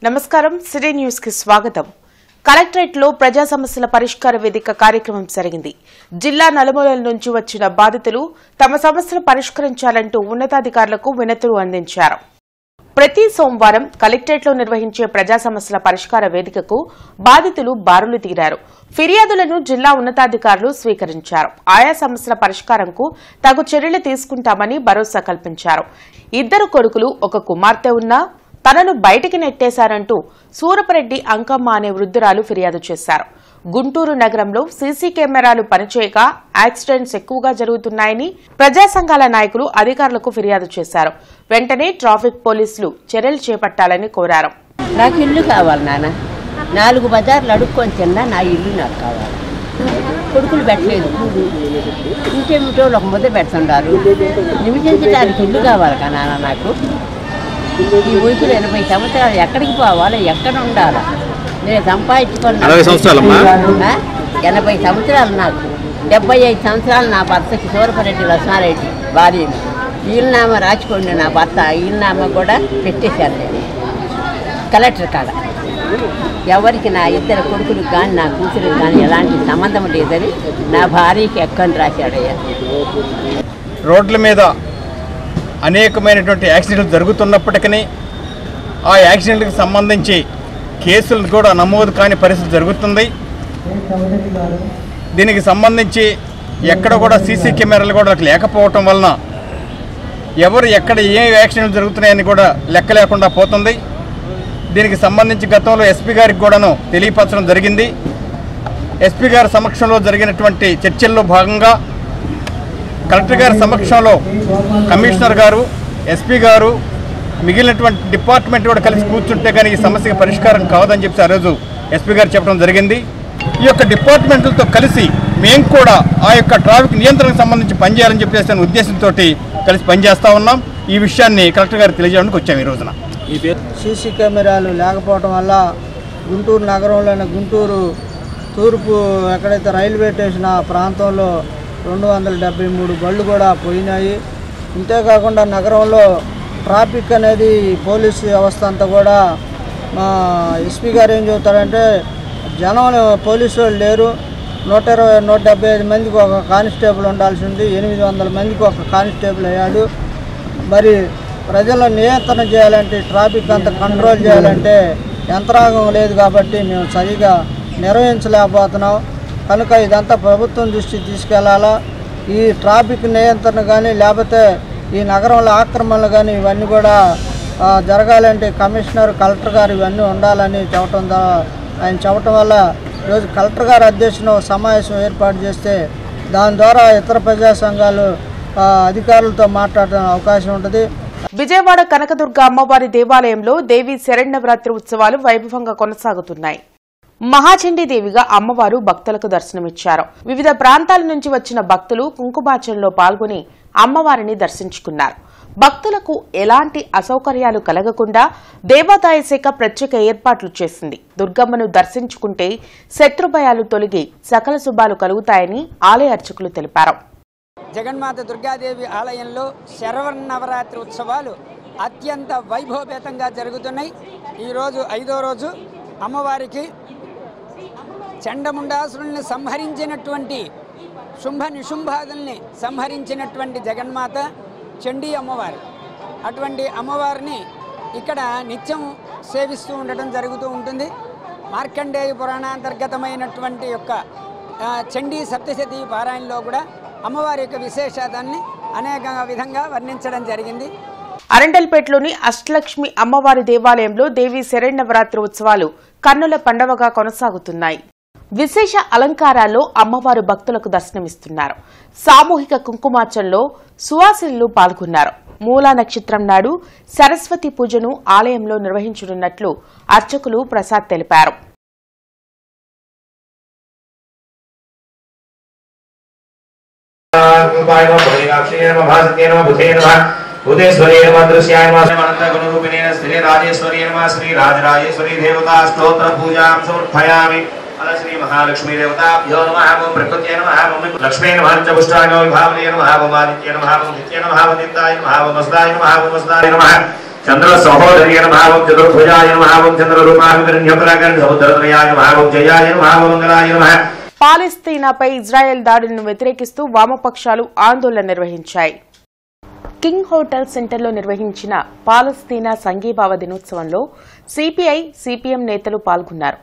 నమస్కారం city news కి స్వాగతం. కలెక్టరేట్ లో ప్రజా సమస్యల పరిష్కార వేదిక కార్యక్రమం జరిగింది. జిల్లా నలుమూలల నుంచి వచ్చిన బాధితులు తమ సమస్యలు పరిష్కరించాలంటూ ఉన్నతాధికారులకు వినతులు అందించారు. ప్రతి సోమవారం కలెక్టరేట్ లో నిర్వహించే ప్రజా సమస్యల పరిష్కార వేదికకు బాధితులు బారులు తీరారు. ఫిర్యాదులను జిల్లా ఉన్నతాధికారులు స్వీకరించారు. ఆయా సమస్యల పరిష్కారంకు తగు చర్యలు తీసుకుంటామని భరోసా కల్పించారు. 2 కొడుకులు 1 కుమార్తె ఉన్నా తనను బయటికి నెట్టేశారంటూ సూరపరెడ్డి అంకమ్మ అనే వృద్ధురాలు ఫిర్యాదు చేశారు. గుంటూరు నగరంలో సీసీ కెమెరాలు పనిచేయక యాక్సిడెంట్స్ ఎక్కువగా జరుగుతున్నాయని ప్రజా సంఘాల నాయకులు అధికారులకు ఫిర్యాదు చేశారు. వెంటనే ట్రాఫిక్ పోలీసులు చర్యలు చేపట్టాలని కోరారు. నాకు ఇల్లు కావాలి నాన్న, 4 బజార్లు అడుక్కొని తిన్నా నా ఇల్లు నాకు కావాలి. కొడుకులు పెట్టలేదు, ఇంకేమిటో ఒక ముద్ద పెడుతున్నారు. నివసించడానికి ఇల్లు కావాలి కదా నాన్న. నాకు ఈ వయసులో 80 సంవత్సరాలు ఎక్కడికి పోవాలి, ఎక్కడ ఉండాలా? నేను సంపాదించుకున్నా 80 సంవత్సరాలు, నాకు 75 సంవత్సరాలు. నా భర్తకి సూరపరెడ్డి లక్ష్మారెడ్డి భార్యని ఈయననామా రాసుకోండి. నా భర్త ఈయననామా కూడా పెట్టేశాను నేను కలెక్టర్ కాడ. ఎవరికి నా 2 కొడుకులకు కానీ నా కూతురికి కానీ ఎలాంటి సంబంధం లేదని నా భార్యకి ఎక్కని రాశాడయ్యా. రోడ్ల మీద అనేకమైనటువంటి యాక్సిడెంట్లు జరుగుతున్నప్పటికీ ఆ యాక్సిడెంట్కి సంబంధించి కేసులు కూడా నమోదు కాని పరిస్థితి జరుగుతుంది. దీనికి సంబంధించి ఎక్కడ కూడా సీసీ కెమెరాలు కూడా లేకపోవటం వలన ఎవరు ఎక్కడ ఏ యాక్సిడెంట్లు జరుగుతున్నాయని కూడా లెక్క లేకుండా పోతుంది. దీనికి సంబంధించి గతంలో ఎస్పీ గారికి కూడాను తెలియపరచడం జరిగింది. ఎస్పీ గారి సమక్షంలో జరిగినటువంటి చర్చల్లో భాగంగా కలెక్టర్ గారి సమక్షంలో కమిషనర్ గారు, ఎస్పీ గారు, మిగిలినటువంటి డిపార్ట్మెంట్ కూడా కలిసి కూర్చుంటే కానీ ఈ సమస్యకి పరిష్కారం కావదని చెప్పి ఆ రోజు ఎస్పీ గారు చెప్పడం జరిగింది. ఈ యొక్క డిపార్ట్మెంట్లతో కలిసి మేము కూడా ఆ యొక్క ట్రాఫిక్ నియంత్రణకు సంబంధించి పనిచేయాలని చెప్పేసి ఉద్దేశంతో కలిసి పనిచేస్తూ ఉన్నాం. ఈ విషయాన్ని కలెక్టర్ గారు తెలియజేయడానికి వచ్చాము ఈ రోజున. సీసీ కెమెరాలు లేకపోవడం వల్ల గుంటూరు నగరంలోని గుంటూరు తూర్పు ఎక్కడైతే రైల్వే స్టేషన్ ఆ ప్రాంతంలో 273 బళ్ళు కూడా పోయినాయి. ఇంతేకాకుండా నగరంలో ట్రాఫిక్ అనేది పోలీసు వ్యవస్థ అంతా కూడా మా ఎస్పీ గారు ఏం చెబుతారంటే జనం పోలీసు వాళ్ళు లేరు. 175 మందికి ఒక కానిస్టేబుల్ ఉండాల్సి ఉంది, 800 మందికి ఒక కానిస్టేబుల్ అయ్యాడు. మరి ప్రజలను నియంత్రణ చేయాలంటే, ట్రాఫిక్ అంతా కంట్రోల్ చేయాలంటే యంత్రాంగం లేదు కాబట్టి మేము సరిగా నిర్వహించలేకపోతున్నాం. కనుక ఇదంతా ప్రభుత్వం దృష్టికి తీసుకెళ్లాలా. ఈ ట్రాఫిక్ నియంత్రణ కానీ లేకపోతే ఈ నగరంలో ఆక్రమణలు కానీ ఇవన్నీ కూడా జరగాలంటే కమిషనర్, కలెక్టర్ గారు ఇవన్నీ ఉండాలని ఆయన చెప్పడం వల్ల ఈరోజు కలెక్టర్ గారు అధ్యక్షున సమావేశం ఏర్పాటు చేస్తే దాని ద్వారా ఇతర ప్రజా సంఘాలు అధికారులతో మాట్లాడడం అవకాశం ఉంటుంది. విజయవాడ కనకదుర్గ అమ్మవారి దేవాలయంలో దేవి శరణవరాత్రి ఉత్సవాలు వైభవంగా కొనసాగుతున్నాయి. మహాచండీదేవిగా అమ్మవారు భక్తులకు దర్శనమిచ్చారు. వివిధ ప్రాంతాల నుంచి వచ్చిన భక్తులు కుంకుమార్చనలో పాల్గొని అమ్మవారిని దర్శించుకున్నారు. భక్తులకు ఎలాంటి అసౌకర్యాలు కలగకుండా దేవాదాయ శాఖ ప్రత్యేక ఏర్పాట్లు చేసింది. దుర్గమ్మను దర్శించుకుంటే శత్రుభయాలు తొలగి సకల శుభాలు కలుగుతాయని ఆలయ అర్చకులు తెలిపారు. జగన్మాత దుర్గాదేవి ఆలయంలో శరవన్నవరాత్రి ఉత్సవాలు అత్యంత వైభవపేతంగా జరుగుతున్నాయి. ఈరోజు 5వ రోజు అమ్మవారికి చండముండాసురుల్ని సంహరించినటువంటి శుంభ నిశుంభాదుల్ని సంహరించినటువంటి జగన్మాత చండీ అమ్మవారు. అటువంటి అమ్మవారిని ఇక్కడ నిత్యం సేవిస్తూ ఉండటం జరుగుతూ ఉంటుంది. మార్కండేయ పురాణాంతర్గతమైనటువంటి యొక్క చండీ సప్తశతీ పారాయణలో కూడా అమ్మవారి యొక్క విశేషాదాన్ని అనేక విధంగా వర్ణించడం జరిగింది. అరండల్పేటలోని అష్టలక్ష్మి అమ్మవారి దేవాలయంలో దేవి శరణవరాత్రి ఉత్సవాలు కన్నుల పండవగా కొనసాగుతున్నాయి. విశేష అలంకారాల్లో అమ్మవారు భక్తులకు దర్శనమిస్తున్నారు. సామూహిక కుంకుమార్చనలో సువాసినులు పాల్గొన్నారు. మూలా నక్షత్రం నాడు సరస్వతి పూజను ఆలయంలో నిర్వహించనున్నట్లు అర్చకులు ప్రసాద్ తెలిపారు. उदयश्वरी नमः दृश्याय नमः अनन्तगुणरूपिणे श्री राजेश्वरी नमः श्री राजराजेश्वरी देवता स्तोत्र पूजां समर्पयामि। अथ श्री महालक्ष्मी देवताभ्यो नमः। ओम प्रकृत्यै नमः। ओम लक्ष्मी नमः। चतुष्टांगो विभावने नमः। ओम आदित्ये नमः। ओम नित्ये नमः। ओम नित्याय नमः। ओम वसुदाय नमः। ओम वसुदाय नमः। చంద్ర సహోదర్య నమః ఓం చతుర్భుజాయ నమః ఓం చంద్రరూపాభిరణ్యపరాకరణ్ సముద్రత్రయాయ నమః ఓం జయాయ నమః ఓం మంగళాయ నమః. పాలస్తీనాపై ఇజ్రాయెల్ దాడులను వ్యతిరేకిస్తూ వామపక్షాలు ఆందోళన నిర్వహించాయి. కింగ్ హోటల్ సెంటర్లో నిర్వహించిన పాలస్తీనా సంఘీభావ దినోత్సవంలో సిపిఐ, సిపిఎం నేతలు పాల్గొన్నారు.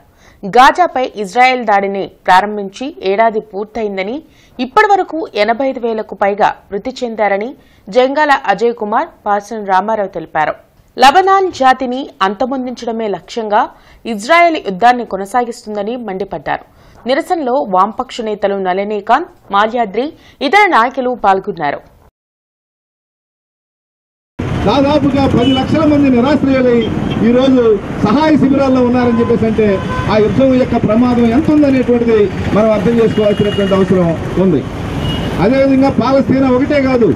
గాజాపై ఇజ్రాయెల్ దాడిని ప్రారంభించి ఏడాది పూర్తయిందని, ఇప్పటి వరకు 85,000కు పైగా మృతి చెందారని జంగాల అజయ్ కుమార్, పాసన్ రామారావు తెలిపారు. లబనాన్ జాతిని అంతమొందించడమే లక్ష్యంగా ఇజ్రాయెల్ యుద్దాన్ని కొనసాగిస్తుందని మండిపడ్డారు. నిరసనలో వామపక్ష నేతలు నళినీకాంత్, మాల్యాద్రి, ఇతర నాయకులు పాల్గొన్నారు. దాదాపుగా 10 లక్షల మంది నిరాశ్రయులై ఈరోజు సహాయ శిబిరాల్లో ఉన్నారని చెప్పేసి అంటే ఆ యుద్ధం యొక్క ప్రమాదం ఎంత ఉందనేటువంటిది మనం అర్థం చేసుకోవాల్సినటువంటి అవసరం ఉంది. అదేవిధంగా పాలస్తీనా ఒకటే కాదు,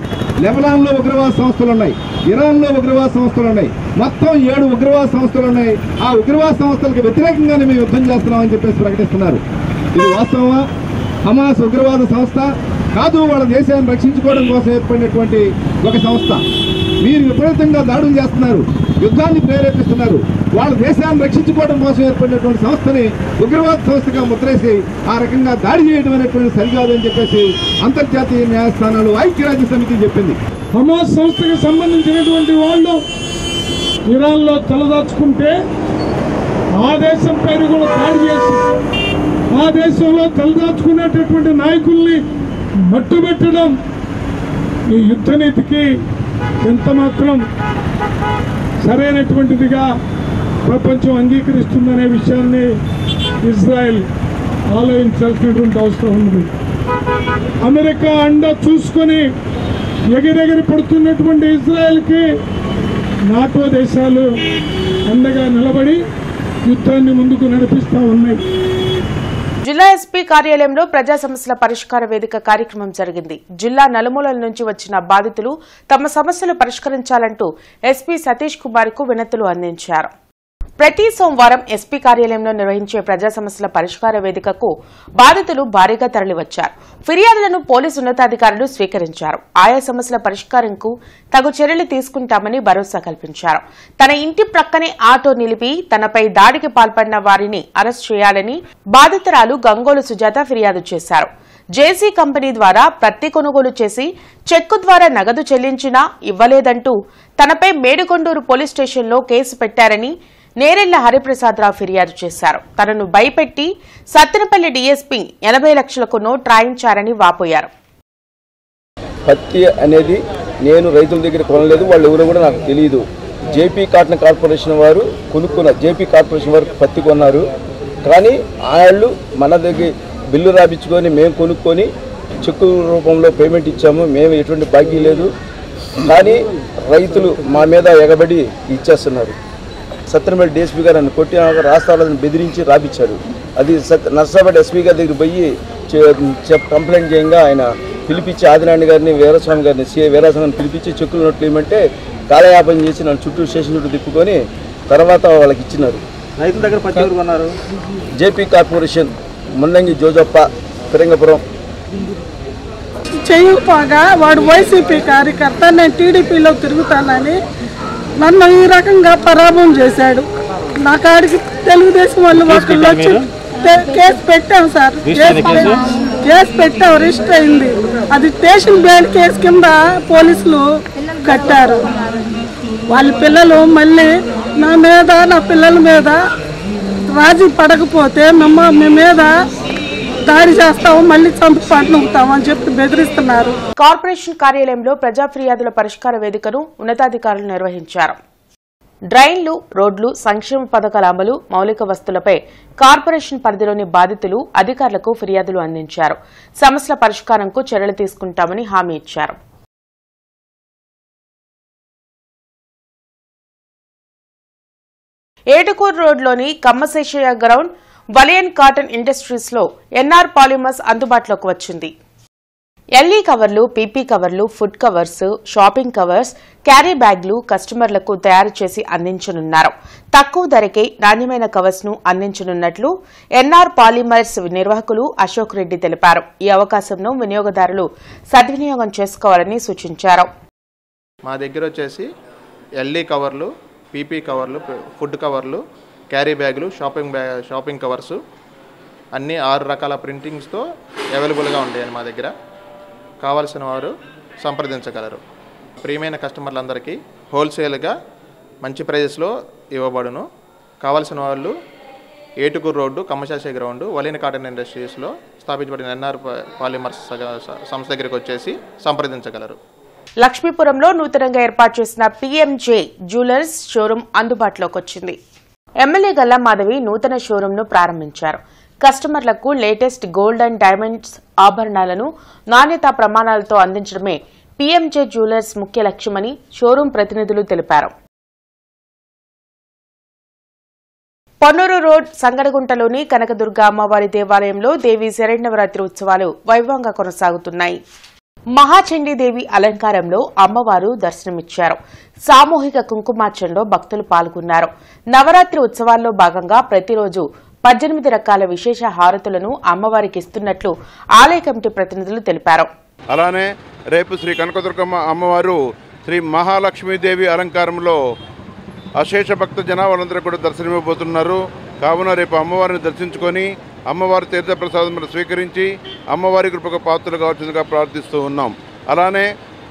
లెబనాన్లో ఉగ్రవాద సంస్థలు ఉన్నాయి, ఇరాన్లో ఉగ్రవాద సంస్థలు ఉన్నాయి, మొత్తం 7 ఉగ్రవాద సంస్థలు ఉన్నాయి. ఆ ఉగ్రవాద సంస్థలకు వ్యతిరేకంగానే మేము యుద్ధం చేస్తున్నామని చెప్పేసి ప్రకటిస్తున్నారు. ఇది వాస్తవమా? హమాస్ ఉగ్రవాద సంస్థ కాదు, వాళ్ళ దేశాన్ని రక్షించుకోవడం కోసం ఏర్పడినటువంటి ఒక సంస్థ. మీరు విపరీతంగా దాడులు చేస్తున్నారు, యుద్ధాన్ని ప్రేరేపిస్తున్నారు. వాళ్ళ దేశాన్ని రక్షించుకోవడం కోసం ఏర్పడినటువంటి సంస్థని ఉగ్రవాద సంస్థగా ముద్రేసి ఆ రకంగా దాడి చేయడం అనేటువంటి సరికాదని చెప్పేసి అంతర్జాతీయ న్యాయస్థానాలు, ఐక్యరాజ్య సమితి చెప్పింది. హమాస్ సంస్థకి సంబంధించినటువంటి వాళ్ళు ఇరాన్లో తలదాచుకుంటే ఆ దేశం పైన కూడా దాడి చేసి ఆ దేశంలో తలదాచుకునేటటువంటి నాయకుల్ని మట్టుబెట్టడం ఈ యుద్ధ నీతికి ఎంత మాత్రం సరైనటువంటిదిగా ప్రపంచం అంగీకరిస్తుందనే విషయాన్ని ఇజ్రాయెల్ ఆలోచించాల్సినటువంటి అవసరం ఉంది. అమెరికా అండ చూసుకొని ఎగిరెగిరి పడుతున్నటువంటి ఇజ్రాయెల్కి నాటో దేశాలు అండగా నిలబడి యుద్ధాన్ని ముందుకు నడిపిస్తూ ఉన్నాయి. జిల్లా ఎస్పీ కార్యాలయంలో ప్రజా సమస్యల పరిష్కార వేదిక కార్యక్రమం జరిగింది. జిల్లా నలుమూలల నుంచి వచ్చిన బాధితులు తమ సమస్యలు పరిష్కరించాలంటూ ఎస్పీ సతీష్ కుమార్ కు వినతులు అందించారు. ప్రతి సోమవారం ఎస్పీ కార్యాలయంలో నిర్వహించే ప్రజా సమస్యల పరిష్కార వేదికకు బాధితులు భారీగా తరలివచ్చారు. ఫిర్యాదులను పోలీసు ఉన్నతాధికారులు స్వీకరించారు. ఆయా సమస్యల పరిష్కారంకు తగు చర్యలు తీసుకుంటామని భరోసా కల్పించారు. తన ఇంటి ప్రక్కనే ఆటో నిలిపి తనపై దాడికి పాల్పడిన వారిని అరెస్ట్ చేయాలని బాధితురాలు గంగోలు సుజాత ఫిర్యాదు చేశారు. జేసీ కంపెనీ ద్వారా ప్రతి కొనుగోలు చేసి చెక్కు ద్వారా నగదు చెల్లించినా ఇవ్వలేదంటూ తనపై మేడికొండూరు పోలీస్ స్టేషన్లో కేసు పెట్టారని నేరెళ్ల హరిప్రసాదరావు ఫిర్యాదు చేశారు. తనను భయపెట్టి సత్తెనపల్లి డీఎస్పీ 80 లక్షలకు నోట్ రాయించారని వాపోయారు. పత్తి అనేది నేను రైతుల దగ్గర కొనలేదు, వాళ్ళు ఎవరో కూడా నాకు తెలియదు. జేపీ కాటన్ కార్పొరేషన్ వారు జేపీ కార్పొరేషన్ వారు పత్తి కొన్నారు. కానీ వాళ్ళు మన దగ్గర బిల్లు రాపించుకొని మేము కొనుక్కొని చెక్కు రూపంలో పేమెంట్ ఇచ్చాము. మేము ఎటువంటి బాకీ లేదు. కానీ రైతులు మా మీద ఎగబడి ఇచ్చేస్తున్నారు. సత్తెనపల్లి డిఎస్పీ గారు నన్ను కొట్టి రాష్ట్రాలను బెదిరించి రాపించారు. అది నర్సాపేట ఎస్పీ గారి దగ్గర పోయి కంప్లైంట్ చేయంగా ఆయన పిలిపించి ఆదినారాయణ గారిని, వీరస్వామి గారిని, సిఐ వీరస్వామిని పిలిపించి చెక్కులు నోట్లు ఇవ్వమంటే కాలయాపన చేసి నన్ను స్టేషన్ చుట్టూ తిప్పుకొని తర్వాత వాళ్ళకి ఇచ్చినారు. రైతుల దగ్గర పత్తి ఎవరు కొన్నారు? JP corporation, Mundangi Jojappa, Phirangapuram. చేయకపోగా వాడు వైసీపీ కార్యకర్త, నేను టీడీపీలో తిరుగుతానని నన్ను ఈ రకంగా పరాభవం చేశాడు. నా కాడికి తెలుగుదేశం వాళ్ళు ఒకళ్ళు వచ్చి కేసు పెట్టాం సార్, కేసు పెట్టాం, రిజిస్టర్ అయింది. అది స్టేషన్ బ్యాండ్ కేసు కింద పోలీసులు కట్టారు. వాళ్ళ పిల్లలు మళ్ళీ నా మీద, నా పిల్లల మీద రాజీ పడకపోతే మీ మీద దాడి చేస్తాము, మళ్లీ చంపి పట్టుకుంటాము అని చెప్పి బెదిరిస్తున్నారు. కార్పొరేషన్ కార్యాలయంలో ప్రజా ఫిర్యాదుల పరిష్కార వేదికను ఉన్నతాధికారులు నిర్వహించారు. డ్రైన్లు, రోడ్లు, సంక్షేమ పథకాల అమలు, మౌలిక వస్తువులపై కార్పొరేషన్ పరిధిలోని బాధితులు అధికారులకు ఫిర్యాదులు అందించారు. సమస్యల పరిష్కారంకు చర్యలు తీసుకుంటామని హామీ ఇచ్చారు. ఏటుకూరు రోడ్లోని కమ్మశేషయ్య గ్రౌండ్, వలియన్ కాటన్ ఇండస్ట్రీస్ లో ఎన్ఆర్ పాలిమర్స్ అందుబాటులోకి వచ్చింది. ఎల్ఈ కవర్లు, పీపీ కవర్లు, food covers, shopping covers, carry బ్యాగ్లు కస్టమర్లకు తయారు చేసి అందించనున్నారు. తక్కువ ధరకే నాణ్యమైన కవర్స్ ను అందించనున్నట్లు ఎన్ఆర్ పాలిమర్స్ నిర్వాహకులు అశోక్ రెడ్డి తెలిపారు. ఈ అవకాశంను వినియోగదారులు సద్వినియోగం చేసుకోవాలని సూచించారు. మా దగ్గర వచ్చేసి ఎల్ఈ కవర్లు, పీపీ కవర్లు, ఫుడ్ కవర్లు, క్యారీ బ్యాగులు, షాపింగ్ కవర్సు అన్నీ 6 రకాల ప్రింటింగ్స్తో అవైలబుల్గా ఉంటాయని మా దగ్గర. కావాల్సిన వారు సంప్రదించగలరు. ప్రియమైన కస్టమర్లందరికీ హోల్సేల్గా మంచి ప్రైజెస్లో ఇవ్వబడును. కావాల్సిన వాళ్ళు ఏటుకూరు రోడ్డు, కమ్మశాషి గ్రౌండ్, వలీన కాటన్ ఇండస్ట్రీస్లో స్థాపించబడిన ఎన్ఆర్ పాలిమర్స్ సంస్థ దగ్గరికి వచ్చేసి సంప్రదించగలరు. లక్ష్మీపురంలో నూతనంగా ఏర్పాటు చేసిన పీఎంజే జ్యువెలర్స్ షోరూం అందుబాటులోకి వచ్చింది. ఎమ్మెల్యే గల్లా మాధవి నూతన షోరూంను ప్రారంభించారు. కస్టమర్లకు లేటెస్ట్ గోల్డ్ అండ్ డైమండ్స్ ఆభరణాలను నాణ్యతా ప్రమాణాలతో అందించడమే పీఎంజే జ్యువెలర్స్ ముఖ్య లక్ష్యమని షోరూం ప్రతినిధులు తెలిపారు. పొన్నూరు రోడ్ సంగడగుంటలోని కనకదుర్గ అమ్మవారి దేవాలయంలో దేవి శరణవరాత్రి ఉత్సవాలు వైభవంగా కొనసాగుతున్నాయి. మహాచండీదేవి అలంకారంలో అమ్మవారు దర్శనమిచ్చారు. సామూహిక కుంకుమార్చనలో భక్తులు పాల్గొన్నారు. నవరాత్రి ఉత్సవాల్లో భాగంగా ప్రతిరోజు 18 రకాల విశేష హారతులను అమ్మవారికి ఇస్తున్నట్లు ఆలయ కమిటీ ప్రతినిధులు తెలిపారు. అలానే రేపు శ్రీ కనకదుర్గమ్మ అమ్మవారు శ్రీ మహాలక్ష్మీదేవి అలంకారంలో అశేష భక్త జనాలందరూ కూడా దర్శనమివ్వబోతున్నారు. కావున రేపు అమ్మవారిని దర్శించుకొని అమ్మవారి తీర్థప్రసాదం స్వీకరించి అమ్మవారి కృపకు పాత్రలు కావాల్సిందిగా ప్రార్థిస్తూ ఉన్నాం. అలానే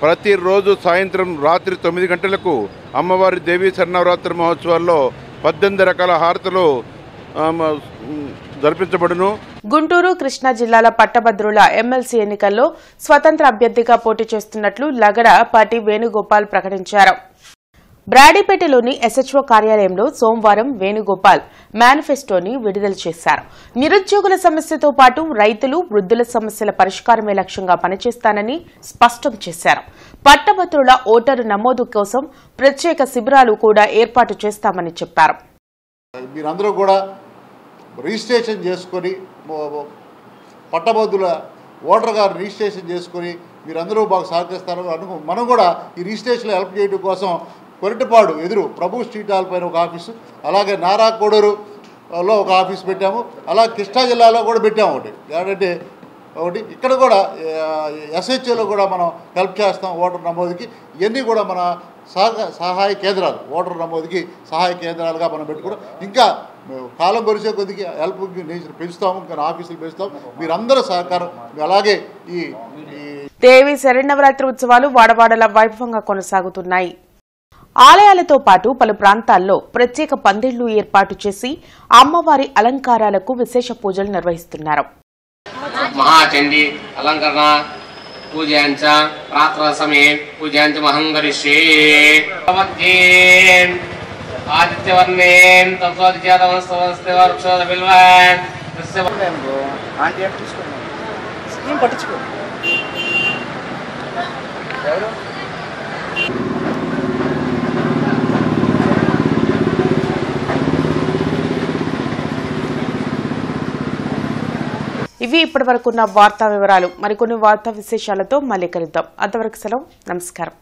ప్రతిరోజు సాయంత్రం రాత్రి 9 గంటలకు అమ్మవారి దేవీ శరణవరాత్రి మహోత్సవాల్లో 18 రకాల హారతులు జరిపించబడును. గుంటూరు, కృష్ణా జిల్లాల పట్టభద్రుల ఎమ్మెల్సీ ఎన్నికల్లో స్వతంత్ర అభ్యర్థిగా పోటీ చేస్తున్నట్లు లగడ పార్టీ వేణుగోపాల్ ప్రకటించారు. బ్రాడీపేటలోని ఎస్హెచ్ఓ కార్యాలయంలో సోమవారం వేణుగోపాల్ మేనిఫెస్టోని విడుదల చేశారు. నిరుద్యోగుల సమస్యతో పాటు రైతులు, వృద్ధుల సమస్యల పరిష్కారమే లక్ష్యంగా పనిచేస్తానని స్పష్టం చేశారు. పట్టభద్రుల ఓటరు నమోదు కోసం ప్రత్యేక శిబిరాలు కూడా ఏర్పాటు చేస్తామని చెప్పారు. మీరందరూ కూడా రిజిస్ట్రేషన్ చేసుకొని పట్టభద్రుల ఓటర్ గారు రిజిస్ట్రేషన్ చేసుకొని మీరందరూ బాగా సహకరిస్తారు. మనం కూడా ఈ రిజిస్ట్రేషన్లో హెల్ప్ చేయడం కోసం కొరటిపాడు ఎదురు ప్రభు స్ట్రీట్ హాల్ పైన ఒక ఆఫీసు, అలాగే నారా కోడూరులో ఒక ఆఫీస్ పెట్టాము. అలాగే కృష్ణా జిల్లాలో కూడా పెట్టాము ఒకటి. ఇక్కడ కూడా ఎస్హెచ్ఓలో కూడా మనం హెల్ప్ చేస్తాం ఓటర్ నమోదుకి. ఇవన్నీ కూడా మన సహాయ కేంద్రాలు, ఓటర్ నమోదుకి సహాయ కేంద్రాలుగా మనం పెట్టుకోవడం. ఇంకా కాలం గడిచే కొద్దిగా హెల్ప్ పెంచుతాము, ఇంకా ఆఫీసులు పెంచుతాము. మీరందరూ సహకారం. అలాగే ఈ దేవి శరణవరాత్రి ఉత్సవాలు వాడవాడల వైభవంగా కొనసాగుతున్నాయి. ఆలయాలతో పాటు పలు ప్రాంతాల్లో ప్రత్యేక పందిళ్లు ఏర్పాటు చేసి అమ్మవారి అలంకారాలకు విశేష పూజలు నిర్వహిస్తున్నారు. మహాచండీ అలంకరణ పూజాంచ ప్రాతః సమయే పూజాంచ మహం కరిష్యే. ఆదిత్యవర్ణేన్ తత్వాదిత్యాతమస్తవస్తే వృక్షోద బిల్వాన్ ఆంటీ ఏం తీసుకున్నాం స్కీమ్ పట్టించుకో. ఇవి ఇప్పటివరకున్న వార్తా వివరాలు. మరికొన్ని వార్తా విశేషాలతో మళ్ళీ కలుద్దాం. అంతవరకు సెలవు. నమస్కారం.